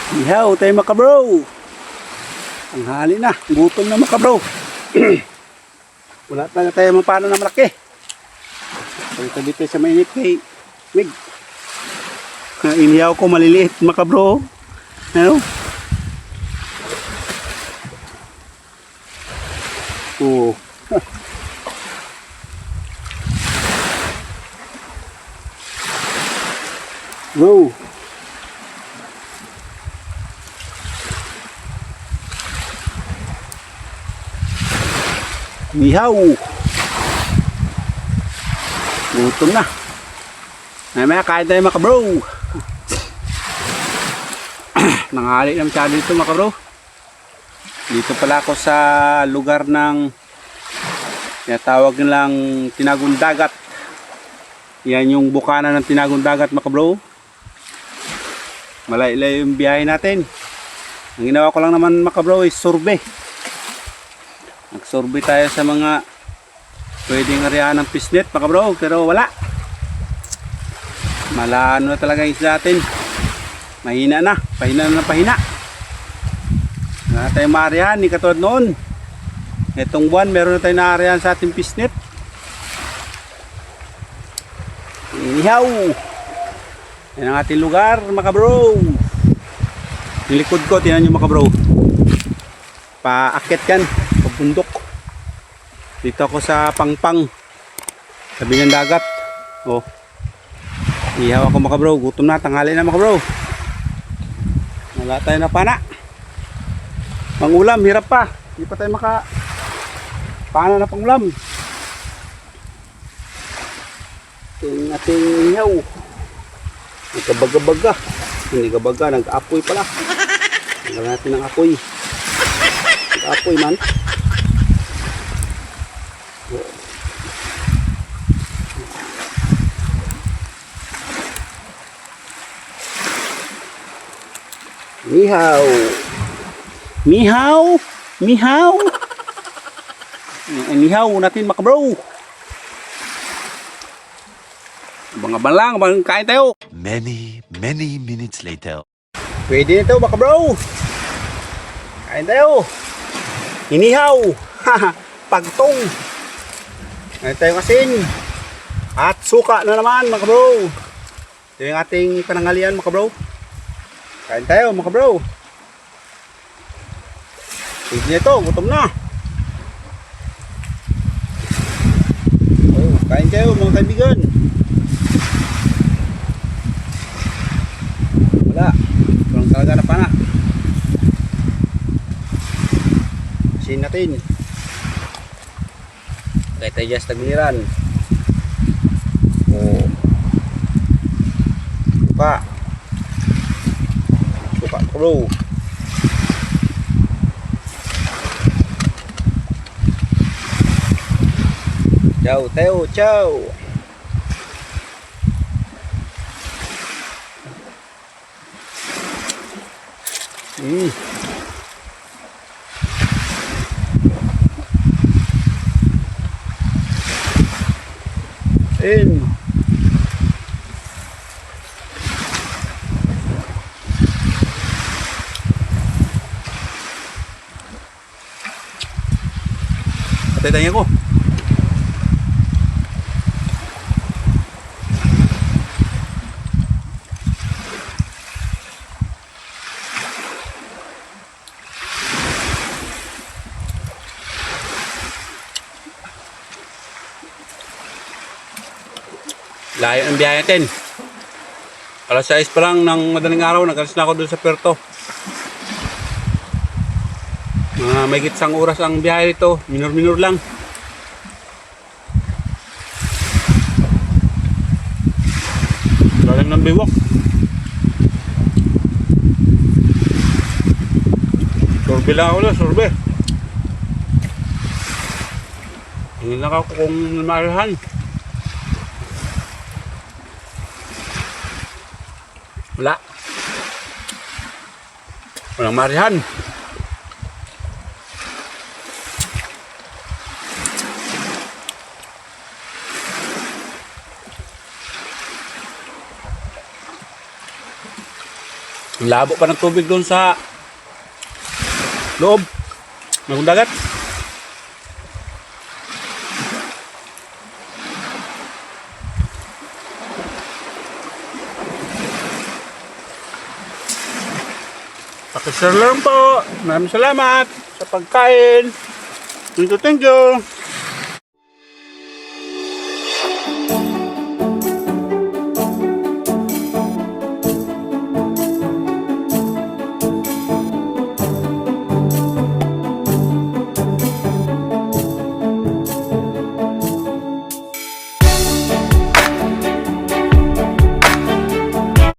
Ihaw tayo mga kabro. Ang hali na. Gutom na mga kabro. Wala na tayo mapano na malaki. Pagka dito sa mainit kay Mig. Inihaw ko maliliit mga kabro. Ano? Oh. Wow. Ihaw. Gutom na. Mamaya kain tayo mga kabro. Nanghali na masyado dito mga kabro. Dito pala ako sa lugar ng tawag nilang Tinagong Dagat. Yan yung bukana ng Tinagong Dagat mga kabro. Malaylay yung biyahe natin. Ang ginawa ko lang naman mga kabro is survey. Nagsurvey tayo sa mga pwedeng arihan ng pisnet mga kabro, pero wala. Malano na talaga yung isda natin. Mahina na, pahina na pahina. Wala tayong maarihan, hindi katulad noon. Itong buwan meron na tayong naarihan sa ating pisnet. Ihaw. Yan ang ating lugar mga kabro. Yung likod ko, tinan nyo mga kabro. Paakit yan, pabundok. Dito ako sa Pangpang, sabi ng dagat. Oh. Ihaw ako mga bro, gutom na, tanghali na mga bro. Wala tayo na pana. Pangulam, hirap pa. Hindi pa tayo pana na pangulam. Tingnan ating ihaw. Nagkabaga-baga. Hindi kabaga, nag-apoy pala. Tingnan natin ang apoy. Nag-apoy man. Mihaw. Mihaw. Mihaw. Mihaw natin mga bro. Abang-abang lang, abang kain tayo. Many minutes later. Pwede na ito mga bro. Kain tayo. Inihaw. Pagtong. Kain tayo asin. At suka na naman mga bro. Ito yung ating panangalian mga bro. Kain tayo mga bro. Pwede na ito, gutom na. Oh, kain kayo mga kaibigan. Wala, walang talaga na pana. Asin natin. Kaya tayo just nagminiran. Oh. Suka. Suka bro. Ciao Teo, ciao. In. Patay ko. Layo ang biyahe natin. Alas 6 pa lang ng madaling araw, nag-alis na ako doon sa Puerto. May gitsang oras ang biyahe ito, minor-minor lang. Lalang ng biwak. Sorbe lang ako na, sorbe. Hindi lang ako kung marihan. Wala. Walang marihan. Labo pa ng tubig doon sa loob ng dagat. Pakishare lang po. Maraming salamat sa pagkain. Thank you, thank you.